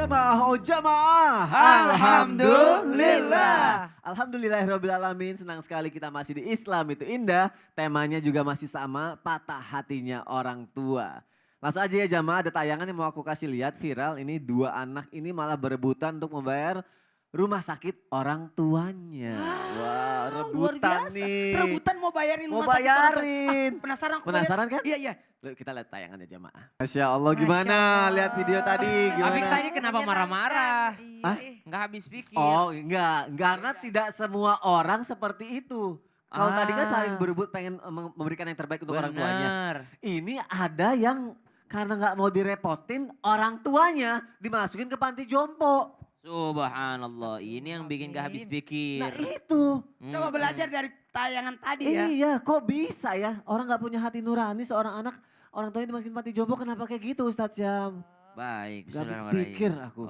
jamaah, oh jamaah. Alhamdulillah. Alhamdulillahirrabbilalamin, senang sekali kita masih di Islam itu indah. Temanya juga masih sama, patah hatinya orang tua. Langsung aja ya jamaah, ada tayangan yang mau aku kasih lihat viral. Ini dua anak ini malah berebutan untuk membayar rumah sakit orang tuanya. Wah, Luar rebutan biasa. nih. Rebutan mau bayarin Mau rumah sakit orang tua. bayarin. Penasaran aku mau Penasaran lihat. kan? Iya, iya. Loh, kita lihat tayangannya jamaah. Masya Allah, Masya gimana Allah. lihat video tadi? Gimana? Abik tadi kenapa marah-marah? Hah? Nggak habis pikir. Oh enggak, karena tidak semua orang seperti itu. Kalau tadi kan saling berebut pengen memberikan yang terbaik untuk orang tuanya. Bener. Ini ada yang karena nggak mau direpotin orang tuanya dimasukin ke panti jompo. Subhanallah, ini yang bikin gak habis pikir. Nah itu. Coba belajar dari tayangan tadi ya. Iya, kok bisa ya orang nggak punya hati nurani seorang anak orang tuanya dimasukin panti jompo, kenapa kayak gitu Ustadz Syam? Baik, Gak habis bismillahirrahmanirrahim. pikir aku.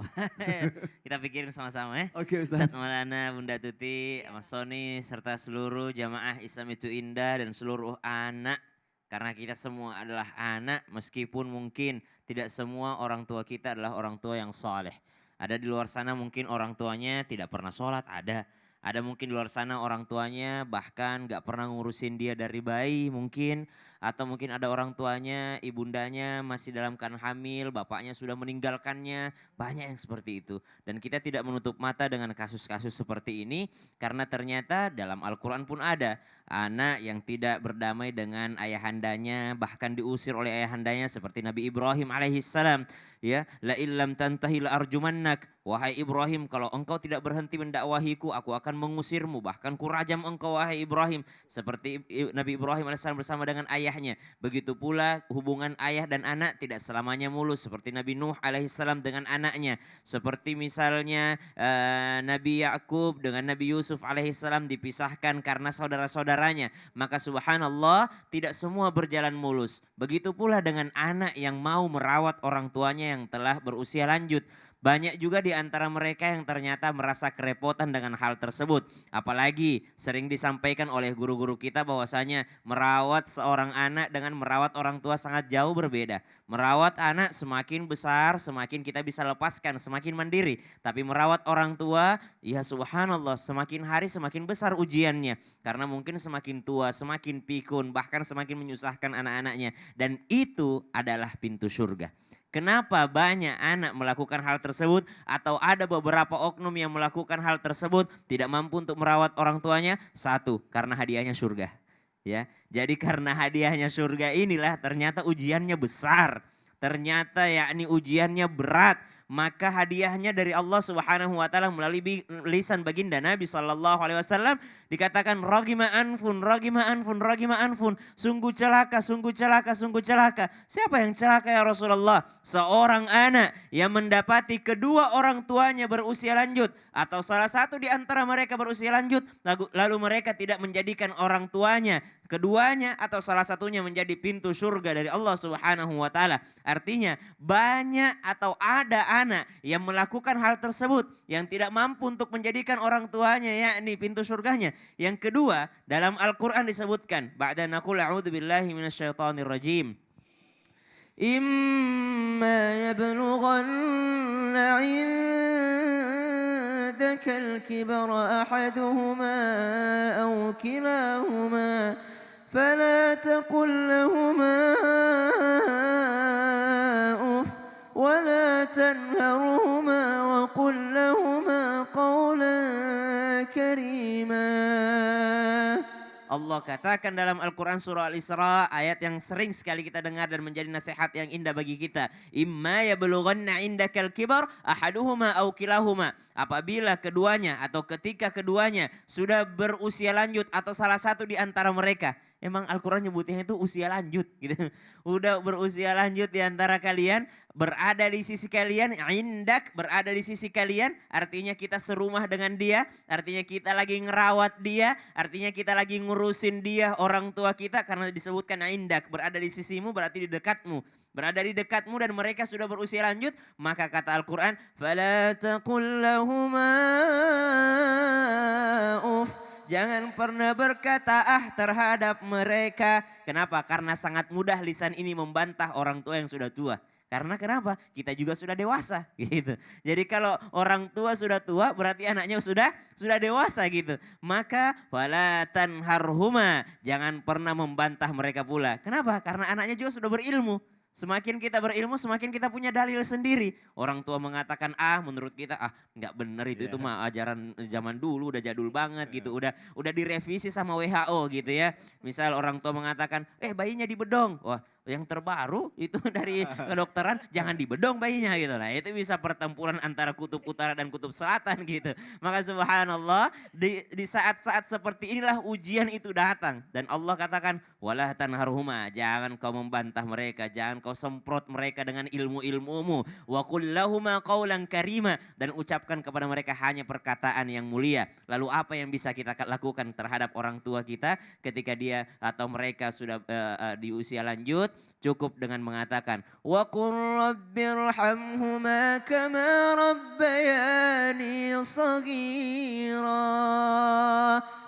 Kita pikirin sama-sama ya. Oke Ustadz Ustadz. Maulana, Bunda Tuti, Mas Sony, serta seluruh jamaah Islam itu indah dan seluruh anak. Karena kita semua adalah anak, meskipun mungkin tidak semua orang tua kita adalah orang tua yang soleh. Ada di luar sana mungkin orang tuanya tidak pernah sholat, ada. Ada mungkin di luar sana orang tuanya bahkan gak pernah ngurusin dia dari bayi mungkin. Atau mungkin ada orang tuanya, ibundanya masih dalam keadaan hamil, bapaknya sudah meninggalkannya. Banyak yang seperti itu. Dan kita tidak menutup mata dengan kasus-kasus seperti ini. Karena ternyata dalam Al-Quran pun ada. Anak yang tidak berdamai dengan ayahandanya, bahkan diusir oleh ayahandanya seperti Nabi Ibrahim alaihissalam. Ya, la illam tantahi la arjumannak. Wahai Ibrahim, kalau engkau tidak berhenti mendakwahiku, aku akan mengusirmu. Bahkan kurajam engkau wahai Ibrahim. Seperti Nabi Ibrahim alaihissalam bersama dengan ayahnya. Begitu pula hubungan ayah dan anak tidak selamanya mulus. Seperti Nabi Nuh alaihissalam dengan anaknya. Seperti misalnya Nabi Yakub dengan Nabi Yusuf alaihissalam dipisahkan karena saudara-saudaranya. Maka subhanallah tidak semua berjalan mulus. Begitu pula dengan anak yang mau merawat orang tuanya yang telah berusia lanjut. Banyak juga di antara mereka yang ternyata merasa kerepotan dengan hal tersebut. Apalagi sering disampaikan oleh guru-guru kita bahwasanya merawat seorang anak dengan merawat orang tua sangat jauh berbeda. Merawat anak semakin besar, semakin kita bisa lepaskan, semakin mandiri. Tapi merawat orang tua, ya subhanallah semakin hari semakin besar ujiannya. Karena mungkin semakin tua, semakin pikun, bahkan semakin menyusahkan anak-anaknya. Dan itu adalah pintu surga. Kenapa banyak anak melakukan hal tersebut atau ada beberapa oknum yang melakukan hal tersebut tidak mampu untuk merawat orang tuanya? Satu, karena hadiahnya surga. Ya, jadi karena hadiahnya surga inilah ternyata ujiannya besar. Ternyata yakni ujiannya berat. Maka hadiahnya dari Allah Subhanahu wa taala melalui lisan baginda Nabi sallallahu alaihi wasallam dikatakan ragima anfun, ragima anfun, ragima anfun. Sungguh celaka, sungguh celaka, sungguh celaka. Siapa yang celaka ya Rasulullah? Seorang anak yang mendapati kedua orang tuanya berusia lanjut atau salah satu di antara mereka berusia lanjut lalu mereka tidak menjadikan orang tuanya keduanya atau salah satunya menjadi pintu surga dari Allah Subhanahu wa taala. Artinya banyak atau ada anak yang melakukan hal tersebut yang tidak mampu untuk menjadikan orang tuanya yakni pintu surganya. Yang kedua, dalam Al-Qur'an disebutkan, ba'da naqul a'udzubillahi minasyaitonir rajim. Imma yablughanna 'indaka al-kibara ahaduhuma aw kilahuma فلا تقل لهما أف ولا تنهرهما وقل لهما قولا كريما. Allah katakan dalam Al-Quran surah Al-Isra ayat yang sering sekali kita dengar dan menjadi nasihat yang indah bagi kita. Imma yablughanna indakal kibar ahaduhuma aw kilahuma. Apabila keduanya atau ketika keduanya sudah berusia lanjut atau salah satu di antara mereka. Emang Al-Quran nyebutnya itu usia lanjut gitu. Udah berusia lanjut di antara kalian, berada di sisi kalian, indak berada di sisi kalian, artinya kita serumah dengan dia, artinya kita lagi ngerawat dia, artinya kita lagi ngurusin dia, orang tua kita, karena disebutkan indak berada di sisimu berarti di dekatmu. Berada di dekatmu dan mereka sudah berusia lanjut, maka kata Al-Quran, فَلَا تَقُلْ لَهُمَا أُفْ. Jangan pernah berkata terhadap mereka. Kenapa? Karena sangat mudah lisan ini membantah orang tua yang sudah tua. Karena kenapa? Kita juga sudah dewasa gitu. Jadi kalau orang tua sudah tua berarti anaknya sudah dewasa gitu. Maka fala tanharhuma, jangan pernah membantah mereka pula. Kenapa? Karena anaknya juga sudah berilmu. Semakin kita berilmu, semakin kita punya dalil sendiri. Orang tua mengatakan menurut kita nggak benar itu mah ajaran zaman dulu udah jadul banget gitu. Udah direvisi sama WHO gitu ya. Misal orang tua mengatakan, bayinya dibedong. Wah, yang terbaru itu dari kedokteran jangan dibedong bayinya gitu. Nah, itu bisa pertempuran antara kutub utara dan kutub selatan gitu. Maka subhanallah di saat-saat seperti inilah ujian itu datang dan Allah katakan wala tanharhuma, jangan kau membantah mereka, jangan kau semprot mereka dengan ilmu-ilmumu. Wa qul lahuma qaulan karima, dan ucapkan kepada mereka hanya perkataan yang mulia. Lalu apa yang bisa kita lakukan terhadap orang tua kita ketika dia atau mereka sudah di usia lanjut? Cukup dengan mengatakan wa qur rabbirhamhuma kama rabbayani shaghira.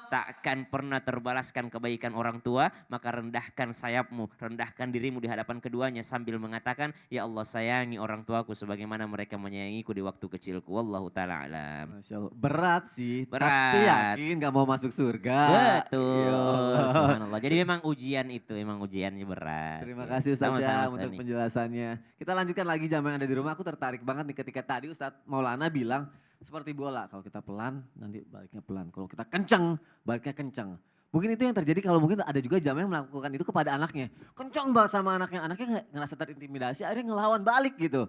Takkan pernah terbalaskan kebaikan orang tua, maka rendahkan sayapmu, rendahkan dirimu di hadapan keduanya sambil mengatakan, ya Allah sayangi orang tuaku sebagaimana mereka menyayangiku di waktu kecilku. Wallahu ta'ala alam. Masya Allah. Berat sih, Berat. tapi yakin gak mau masuk surga. Betul, Ya Allah. subhanallah. Jadi memang ujian itu, emang ujiannya berat. Terima Ya. kasih Ustaz Sama-sama, Syam untuk Sani. penjelasannya. Kita lanjutkan lagi jamaah yang ada di rumah. Aku tertarik banget nih ketika tadi Ustadz Maulana bilang seperti bola. Kalau kita pelan nanti baliknya pelan. Kalau kita kencang baliknya kencang. Mungkin itu yang terjadi kalau mungkin ada juga jamaah yang melakukan itu kepada anaknya. Kencang banget sama anaknya. Anaknya ngerasa terintimidasi akhirnya ngelawan balik gitu.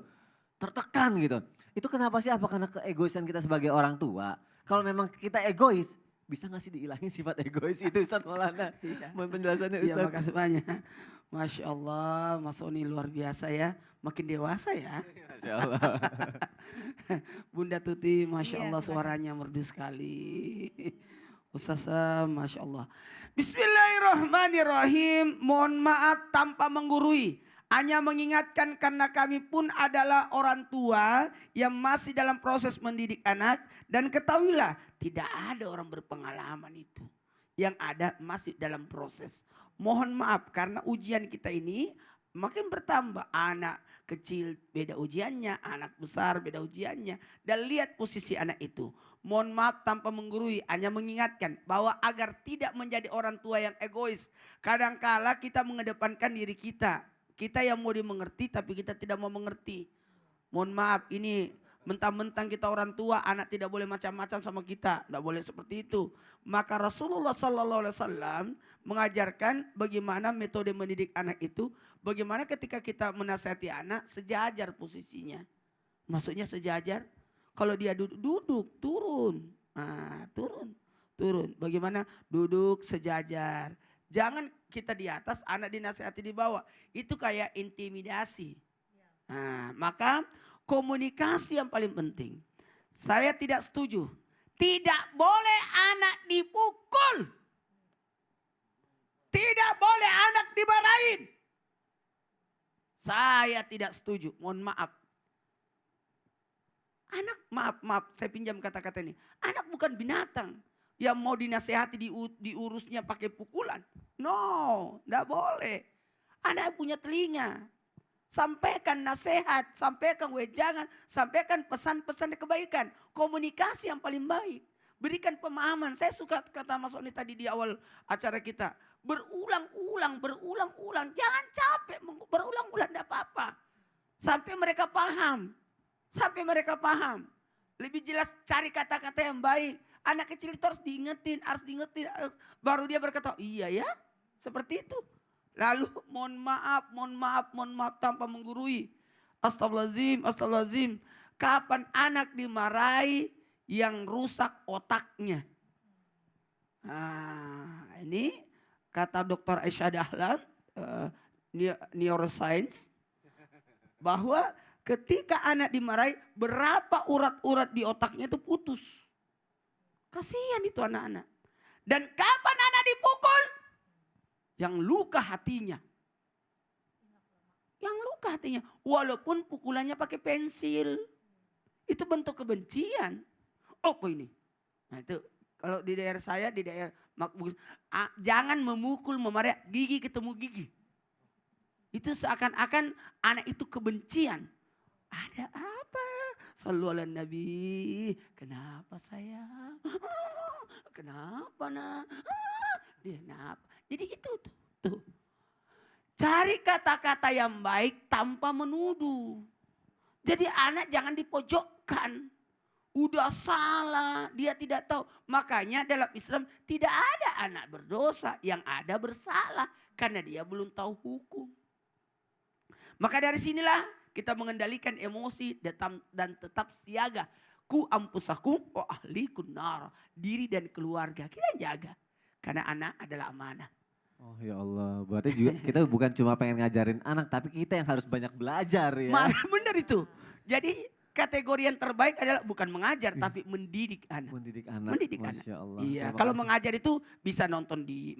Tertekan gitu. Itu kenapa sih? Apa karena keegoisan kita sebagai orang tua? Kalau memang kita egois, bisa gak sih dihilangin sifat egois itu Ustadz Maulana? Mohon penjelasannya Iya, Ustadz. makasih banyak. Masya Allah, Mas Oni luar biasa ya. Makin dewasa ya. Masya Allah. Bunda Tuti, Masya Iya, Allah silakan. suaranya merdu sekali. Ustazah, Masya Allah. Bismillahirrahmanirrahim. Mohon maaf tanpa menggurui. Hanya mengingatkan karena kami pun adalah orang tua yang masih dalam proses mendidik anak. Dan ketahuilah tidak ada orang berpengalaman itu. Yang ada masih dalam proses. Mohon maaf karena ujian kita ini makin bertambah. Anak kecil beda ujiannya, anak besar beda ujiannya. Dan lihat posisi anak itu. Mohon maaf tanpa menggurui, hanya mengingatkan bahwa agar tidak menjadi orang tua yang egois. Kadangkala kita mengedepankan diri kita. Kita yang mau dimengerti tapi kita tidak mau mengerti. Mohon maaf ini mentang-mentang kita orang tua, anak tidak boleh macam-macam sama kita. Tidak boleh seperti itu. Maka Rasulullah SAW mengajarkan bagaimana metode mendidik anak itu. Bagaimana ketika kita menasihati anak sejajar posisinya. Maksudnya sejajar. Kalau dia duduk, turun. Nah, turun. Bagaimana? Duduk sejajar. Jangan kita di atas, anak dinasihati di bawah. Itu kayak intimidasi. Nah, maka komunikasi yang paling penting. Saya tidak setuju. Tidak boleh anak dipukul. Tidak boleh anak dimarahin. Saya tidak setuju. Mohon maaf. Anak, maaf, saya pinjam kata-kata ini. Anak bukan binatang yang mau dinasehati diurusnya pakai pukulan. No, tidak boleh. Anak punya telinga. Sampaikan nasihat, sampaikan wejangan, sampaikan pesan-pesan kebaikan. Komunikasi yang paling baik. Berikan pemahaman. Saya suka kata Mas Oni tadi di awal acara kita. Berulang-ulang. Jangan capek, berulang-ulang tidak apa-apa. Sampai mereka paham. Lebih jelas cari kata-kata yang baik. Anak kecil itu harus diingetin. Baru dia berkata, iya ya, seperti itu. Lalu mohon maaf tanpa menggurui. Astagfirullahaladzim. Kapan anak dimarahi yang rusak otaknya? Nah, ini kata Dr. Aisyah Dahlan, neuroscience, bahwa ketika anak dimarahi, berapa urat-urat di otaknya itu putus. Kasihan itu anak-anak. Dan kapan anak dipukul? Yang luka hatinya. Walaupun pukulannya pakai pensil. Itu bentuk kebencian. Apa ini? Nah itu kalau di daerah saya, di daerah Makbus. Jangan memukul, memarahi, gigi ketemu gigi. Itu seakan-akan anak itu kebencian. Ada apa? Sallu ala Nabi. Kenapa sayang? Kenapa nak? Dia kenapa? Jadi itu tuh. Cari kata-kata yang baik tanpa menuduh. Jadi anak jangan dipojokkan. Udah salah, dia tidak tahu. Makanya dalam Islam tidak ada anak berdosa, yang ada bersalah. Karena dia belum tahu hukum. Maka dari sinilah kita mengendalikan emosi dan tetap siaga. Ku ampusakum wa ahlikum nar. Diri dan keluarga kita jaga. Karena anak adalah amanah. Oh ya Allah, berarti juga kita bukan cuma pengen ngajarin anak, tapi kita yang harus banyak belajar ya. Benar itu. Jadi kategori yang terbaik adalah bukan mengajar tapi mendidik anak. Mendidik anak, Mendidik Masya anak. Allah. Iya, Terima kalau kasih. mengajar itu bisa nonton di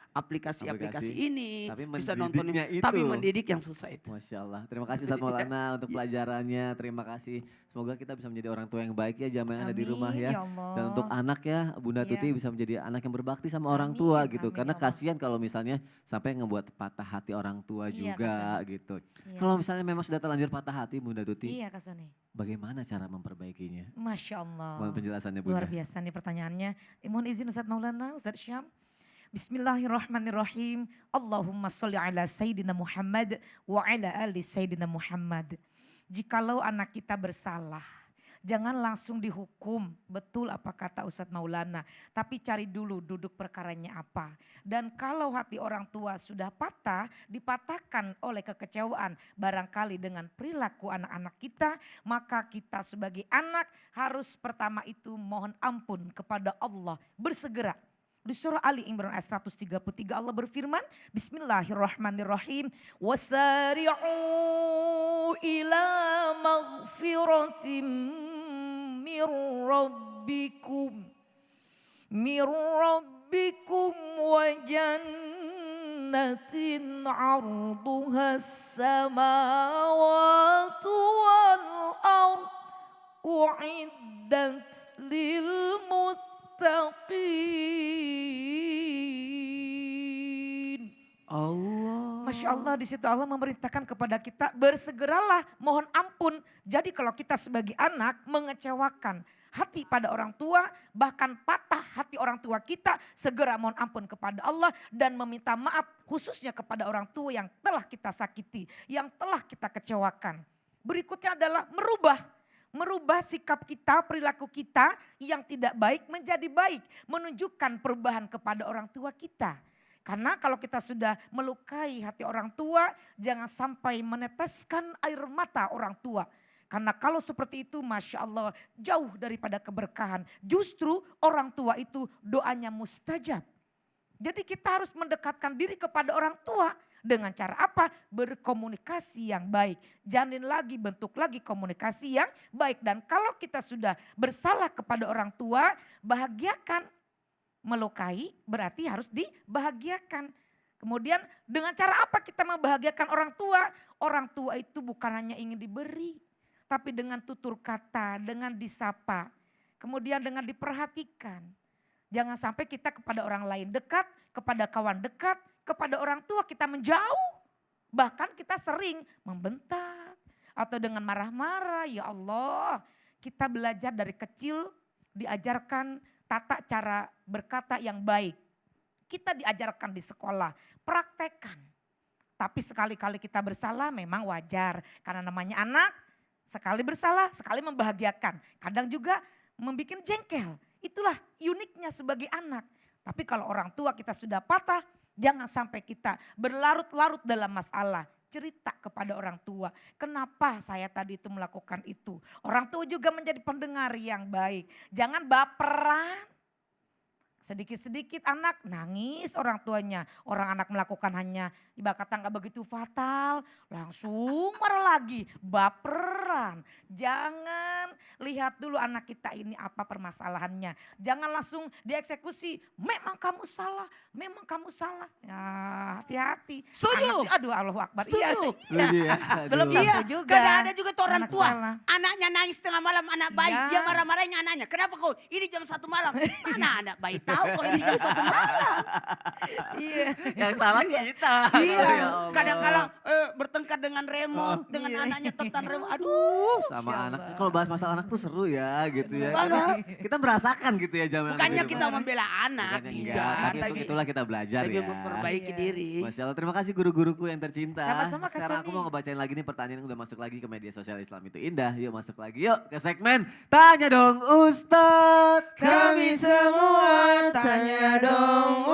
aplikasi-aplikasi ini, Tapi bisa nonton mendidiknya itu. tapi mendidik yang susah itu. Masya Allah. Terima kasih Ustaz Maulana untuk pelajarannya. Terima kasih. Semoga kita bisa menjadi orang tua yang baik ya jamaah yang ada di rumah Amin, ya. ya Allah. Dan untuk anak ya Bunda Iya. Tuti bisa menjadi anak yang berbakti sama orang Amin, tua gitu. amin, Karena ya Allah. kasihan kalau misalnya sampai ngebuat patah hati orang tua Iya, juga gitu. Iya. Kalau misalnya memang sudah terlanjur patah hati Bunda Tuti, Iya Kak Sony. bagaimana cara memperbaikinya? Masya Allah. Mohon penjelasannya Bunda. Luar biasa nih pertanyaannya. Mohon izin Ustaz Maulana, Ustaz Syam. Bismillahirrahmanirrahim. Allahumma sholli ala Sayyidina Muhammad wa ala ali Sayyidina Muhammad. Jikalau anak kita bersalah, jangan langsung dihukum. Betul apa kata Ustadz Maulana. Tapi cari dulu duduk perkaranya apa. Dan kalau hati orang tua sudah patah, dipatahkan oleh kekecewaan. Barangkali dengan perilaku anak-anak kita, maka kita sebagai anak harus pertama itu mohon ampun kepada Allah. Bersegera. Di surah Ali Imran ayat 133 Allah berfirman, Bismillahirrahmanirrahim. Wasari'u ila maghfiratim mir rabbikum. Mir rabbikum wa jannatin arduha samawatu wal ard. U'iddat lil muttaqin. Allah. Masya Allah, di situ Allah memerintahkan kepada kita bersegeralah mohon ampun. Jadi kalau kita sebagai anak mengecewakan hati pada orang tua, bahkan patah hati orang tua kita, segera mohon ampun kepada Allah dan meminta maaf khususnya kepada orang tua yang telah kita sakiti, yang telah kita kecewakan. Berikutnya adalah merubah sikap kita, perilaku kita yang tidak baik menjadi baik. Menunjukkan perubahan kepada orang tua kita. Karena kalau kita sudah melukai hati orang tua, jangan sampai meneteskan air mata orang tua. Karena kalau seperti itu Masya Allah jauh daripada keberkahan. Justru orang tua itu doanya mustajab. Jadi kita harus mendekatkan diri kepada orang tua. Dengan cara apa? Berkomunikasi yang baik. Jalin lagi, bentuk lagi komunikasi yang baik. Dan kalau kita sudah bersalah kepada orang tua, bahagiakan. Melukai berarti harus dibahagiakan. Kemudian dengan cara apa kita membahagiakan orang tua? Orang tua itu bukan hanya ingin diberi. Tapi dengan tutur kata, dengan disapa. Kemudian dengan diperhatikan. Jangan sampai kita kepada orang lain dekat, kepada kawan dekat, kepada orang tua kita menjauh. Bahkan kita sering membentak. Atau dengan marah-marah, ya Allah. Kita belajar dari kecil, diajarkan tata cara berkata yang baik. Kita diajarkan di sekolah, praktekkan. Tapi sekali-kali kita bersalah memang wajar. Karena namanya anak, sekali bersalah, sekali membahagiakan. Kadang juga membuat jengkel. Itulah uniknya sebagai anak. Tapi kalau orang tua kita sudah patah, jangan sampai kita berlarut-larut dalam masalah. Cerita kepada orang tua, kenapa saya tadi itu melakukan itu. Orang tua juga menjadi pendengar yang baik. Jangan baperan. Sedikit-sedikit anak nangis orang tuanya. Orang anak melakukan hanya ibarat kata gak begitu fatal. Langsung marah lagi, baperan. Jangan lihat dulu anak kita ini apa permasalahannya. Jangan langsung dieksekusi, memang kamu salah, memang kamu salah. Ya, hati-hati. Setuju. Aduh, Allahu Akbar. Iya, Setuju. Setuju ya? belum Aduh. Iya, tentu juga. kadang ada juga tuh orang Anak tua. salah. Anaknya nangis tengah malam, anak bayi. Iya. Dia marah-marahin anaknya. Kenapa kau? Ini jam 1 malam. Mana anak bayi tahu kalau ini jam 1 malam. Iya. Yang salah kita. Iya, Ya Allah. kadang-kadang bertengkar dengan remote, dengan Iya. anaknya tentang remote. Aduh. Sama Masya anak. Allah. Kalau bahas masalah anak tuh seru ya gitu ya. Banget. Kita merasakan gitu ya zaman. Bukannya kita membela anak, Bukannya tidak. enggak, tapi Tapi itulah kita belajar lebih ya. memperbaiki Iya. diri. Masya Allah, terima kasih guru-guruku yang tercinta. Sama-sama, Kak Sekarang aku Sony. mau ngebacain lagi nih pertanyaan yang udah masuk lagi ke media sosial Islam itu indah. Yuk masuk lagi yuk ke segmen Tanya Dong Ustadz. Kami semua tanya dong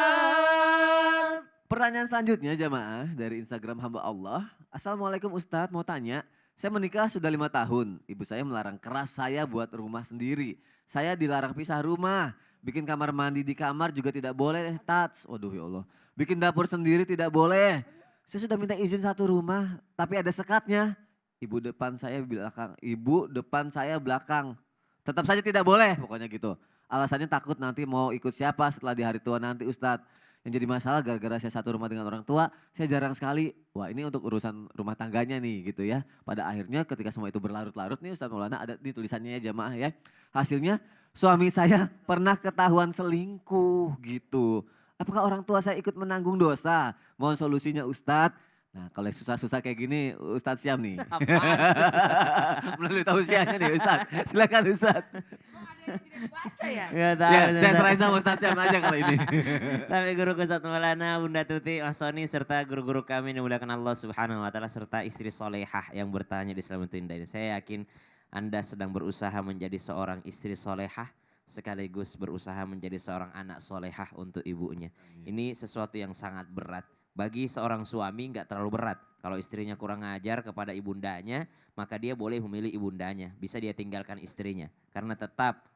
Ustaz. Pertanyaan selanjutnya jamaah dari Instagram hamba Allah. Assalamualaikum Ustadz, mau tanya. Saya menikah sudah 5 tahun. Ibu saya melarang keras saya buat rumah sendiri. Saya dilarang pisah rumah. Bikin kamar mandi di kamar juga tidak boleh tats. Waduh ya Allah. Bikin dapur sendiri tidak boleh. Saya sudah minta izin satu rumah tapi ada sekatnya. Ibu depan saya belakang. Ibu depan saya belakang. Tetap saja tidak boleh pokoknya gitu. Alasannya takut nanti mau ikut siapa setelah di hari tua nanti Ustadz. Yang jadi masalah gara-gara saya satu rumah dengan orang tua, saya jarang sekali, wah ini untuk urusan rumah tangganya nih gitu ya. Pada akhirnya ketika semua itu berlarut-larut nih Ustadz Maulana ada di tulisannya ya jamaah ya. Hasilnya suami saya pernah ketahuan selingkuh gitu. Apakah orang tua saya ikut menanggung dosa? Mohon solusinya Ustadz. Nah kalau yang susah-susah kayak gini Ustadz Syam nih. Melalui tausiahnya nih Ustadz. Silakan Ustadz. Baca ya. Gak tahu. Ya, saya serahin sama Ustadz Syam aja kali ini. Tapi guru Ustadz Maulana, Bunda Tuti, Mas Sony, serta guru-guru kami yang dimuliakan Allah Subhanahu Wa Taala serta istri solehah yang bertanya di Islam itu indah ini. Saya yakin Anda sedang berusaha menjadi seorang istri solehah sekaligus berusaha menjadi seorang anak solehah untuk ibunya. Ini sesuatu yang sangat berat. Bagi seorang suami nggak terlalu berat. Kalau istrinya kurang ajar kepada ibundanya, maka dia boleh memilih ibundanya. Bisa dia tinggalkan istrinya. Karena tetap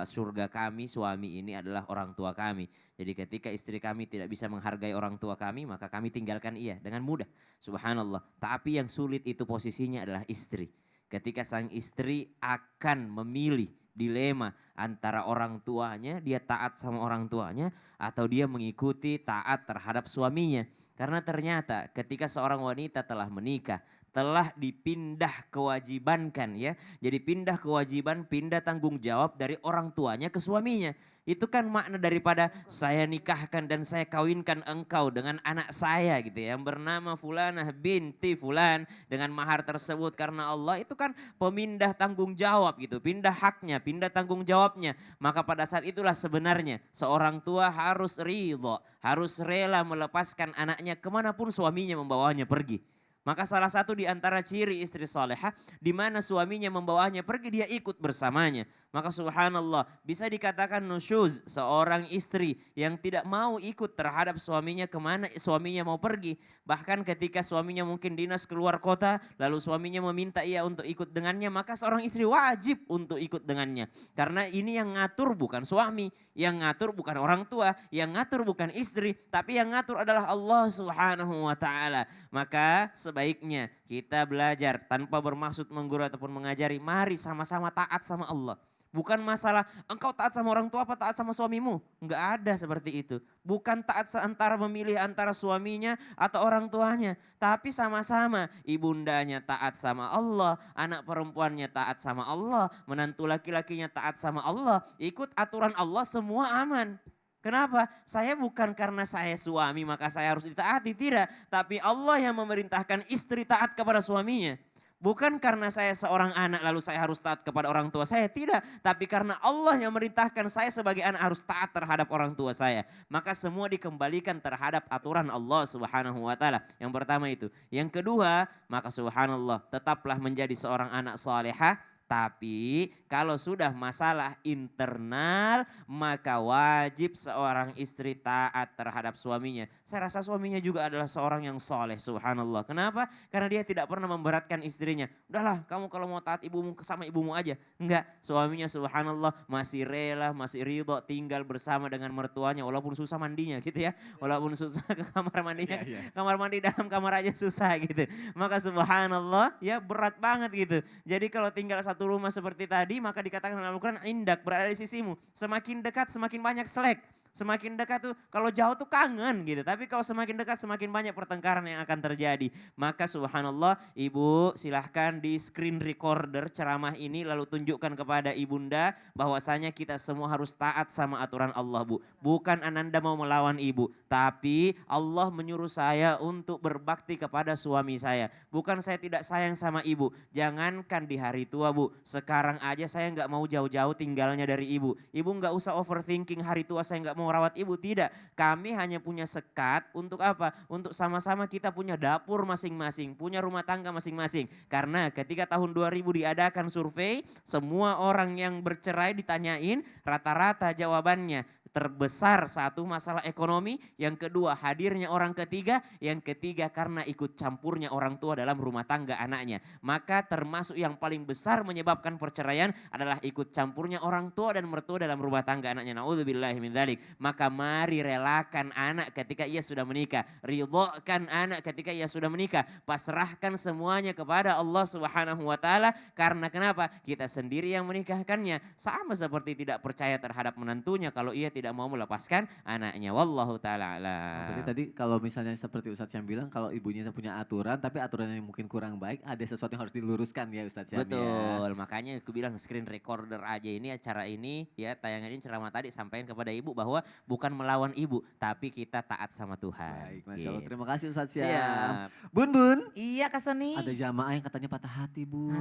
surga kami, suami ini adalah orang tua kami. Jadi ketika istri kami tidak bisa menghargai orang tua kami, maka kami tinggalkan ia dengan mudah. Subhanallah. Tapi yang sulit itu posisinya adalah istri. Ketika sang istri akan memilih dilema antara orang tuanya, dia taat sama orang tuanya, atau dia mengikuti taat terhadap suaminya. Karena ternyata ketika seorang wanita telah menikah, telah dipindah kewajibankan ya. Jadi pindah kewajiban, pindah tanggung jawab dari orang tuanya ke suaminya. Itu kan makna daripada saya nikahkan dan saya kawinkan engkau dengan anak saya gitu ya. Yang bernama Fulanah binti Fulan dengan mahar tersebut karena Allah itu kan pemindah tanggung jawab gitu. Pindah haknya, pindah tanggung jawabnya. Maka pada saat itulah sebenarnya seorang tua harus ridho, harus rela melepaskan anaknya kemanapun suaminya membawanya pergi. Maka salah satu di antara ciri istri salehah di mana suaminya membawanya pergi dia ikut bersamanya. Maka subhanallah bisa dikatakan nusyuz seorang istri yang tidak mau ikut terhadap suaminya kemana suaminya mau pergi. Bahkan ketika suaminya mungkin dinas keluar kota lalu suaminya meminta ia untuk ikut dengannya maka seorang istri wajib untuk ikut dengannya. Karena ini yang ngatur bukan suami, yang ngatur bukan orang tua, yang ngatur bukan istri tapi yang ngatur adalah Allah Subhanahu wa taala. Maka sebaiknya kita belajar tanpa bermaksud mengguru ataupun mengajari, mari sama-sama taat sama Allah. Bukan masalah engkau taat sama orang tua apa taat sama suamimu. Enggak ada seperti itu. Bukan taat antara memilih antara suaminya atau orang tuanya. Tapi sama-sama ibundanya taat sama Allah. Anak perempuannya taat sama Allah. Menantu laki-lakinya taat sama Allah. Ikut aturan Allah semua aman. Kenapa? Saya bukan karena saya suami maka saya harus ditaati. Tidak. Tapi Allah yang memerintahkan istri taat kepada suaminya. Bukan karena saya seorang anak lalu saya harus taat kepada orang tua saya. Tidak. Tapi karena Allah yang memerintahkan saya sebagai anak harus taat terhadap orang tua saya. Maka semua dikembalikan terhadap aturan Allah Subhanahu wa taala. Yang pertama itu. Yang kedua, maka subhanallah tetaplah menjadi seorang anak salehah. Tapi kalau sudah masalah internal, maka wajib seorang istri taat terhadap suaminya. Saya rasa suaminya juga adalah seorang yang soleh, subhanallah. Kenapa? Karena dia tidak pernah memberatkan istrinya. Udahlah, kamu kalau mau taat ibumu sama ibumu aja. Enggak, suaminya subhanallah masih rela, masih ridho tinggal bersama dengan mertuanya. Walaupun susah mandinya gitu ya. Walaupun susah ke kamar mandinya, kamar mandi dalam kamar aja susah gitu. Maka subhanallah ya berat banget gitu. Jadi kalau tinggal satu rumah seperti tadi, maka dikatakan dalam Al-Quran indak berada di sisimu. Semakin dekat semakin banyak selek. Semakin dekat tuh, kalau jauh tuh kangen gitu. Tapi kalau semakin dekat semakin banyak pertengkaran yang akan terjadi. Maka subhanallah ibu silahkan di screen recorder ceramah ini lalu tunjukkan kepada ibunda bahwasanya kita semua harus taat sama aturan Allah bu. Bukan ananda mau melawan ibu. Tapi Allah menyuruh saya untuk berbakti kepada suami saya. Bukan saya tidak sayang sama ibu. Jangankan di hari tua bu. Sekarang aja saya nggak mau jauh-jauh tinggalnya dari ibu. Ibu nggak usah overthinking hari tua saya nggak mau merawat ibu, tidak. Kami hanya punya sekat untuk apa? Untuk sama-sama kita punya dapur masing-masing, punya rumah tangga masing-masing. Karena ketika tahun 2000 diadakan survei, semua orang yang bercerai ditanyain, rata-rata jawabannya terbesar satu masalah ekonomi, yang kedua hadirnya orang ketiga, yang ketiga karena ikut campurnya orang tua dalam rumah tangga anaknya. Maka termasuk yang paling besar menyebabkan perceraian adalah ikut campurnya orang tua dan mertua dalam rumah tangga anaknya. Naudzubillahi min dzalik. Maka mari relakan anak ketika ia sudah menikah, ridhokan anak ketika ia sudah menikah, pasrahkan semuanya kepada Allah Subhanahu wa taala. Karena kenapa? Kita sendiri yang menikahkannya. Sama seperti tidak percaya terhadap menantunya kalau ia tidak mau melepaskan anaknya. Wallahu ta'ala alam. Berarti tadi kalau misalnya seperti Ustadz Syam bilang, kalau ibunya punya aturan tapi aturannya mungkin kurang baik, ada sesuatu yang harus diluruskan ya Ustadz Syam. Betul, makanya aku bilang screen recorder aja ini, acara ini ya, tayangan ini ceramah tadi sampaikan kepada ibu bahwa bukan melawan ibu, tapi kita taat sama Tuhan. Baik, Masya Allah. Gitu. Terima kasih Ustadz Syam. Siap. Bun, Iya Kak Soni. ada jamaah yang katanya patah hati Bun.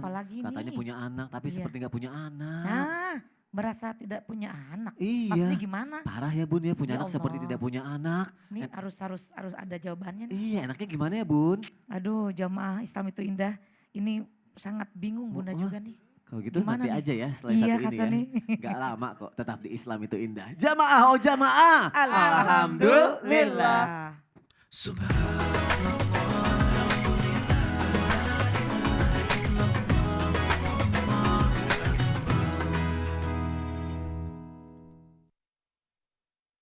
Apalagi Katanya nih? punya anak tapi Iya. seperti nggak punya anak. Nah, merasa tidak punya anak. Iya. Maksudnya gimana? Parah ya Bun ya, punya Ya anak seperti Allah. tidak punya anak. Nih harus ada jawabannya nih. Iya, enaknya gimana ya Bun? Aduh, jamaah Islam itu indah. Ini sangat bingung Bunda juga nih. Kalau gitu Gimana nanti nih? aja ya setelah Iya, satu Kak ini Soni. ya. Gak lama kok, tetap di Islam itu indah. Jamaah, oh jamaah. Alhamdulillah. Subhan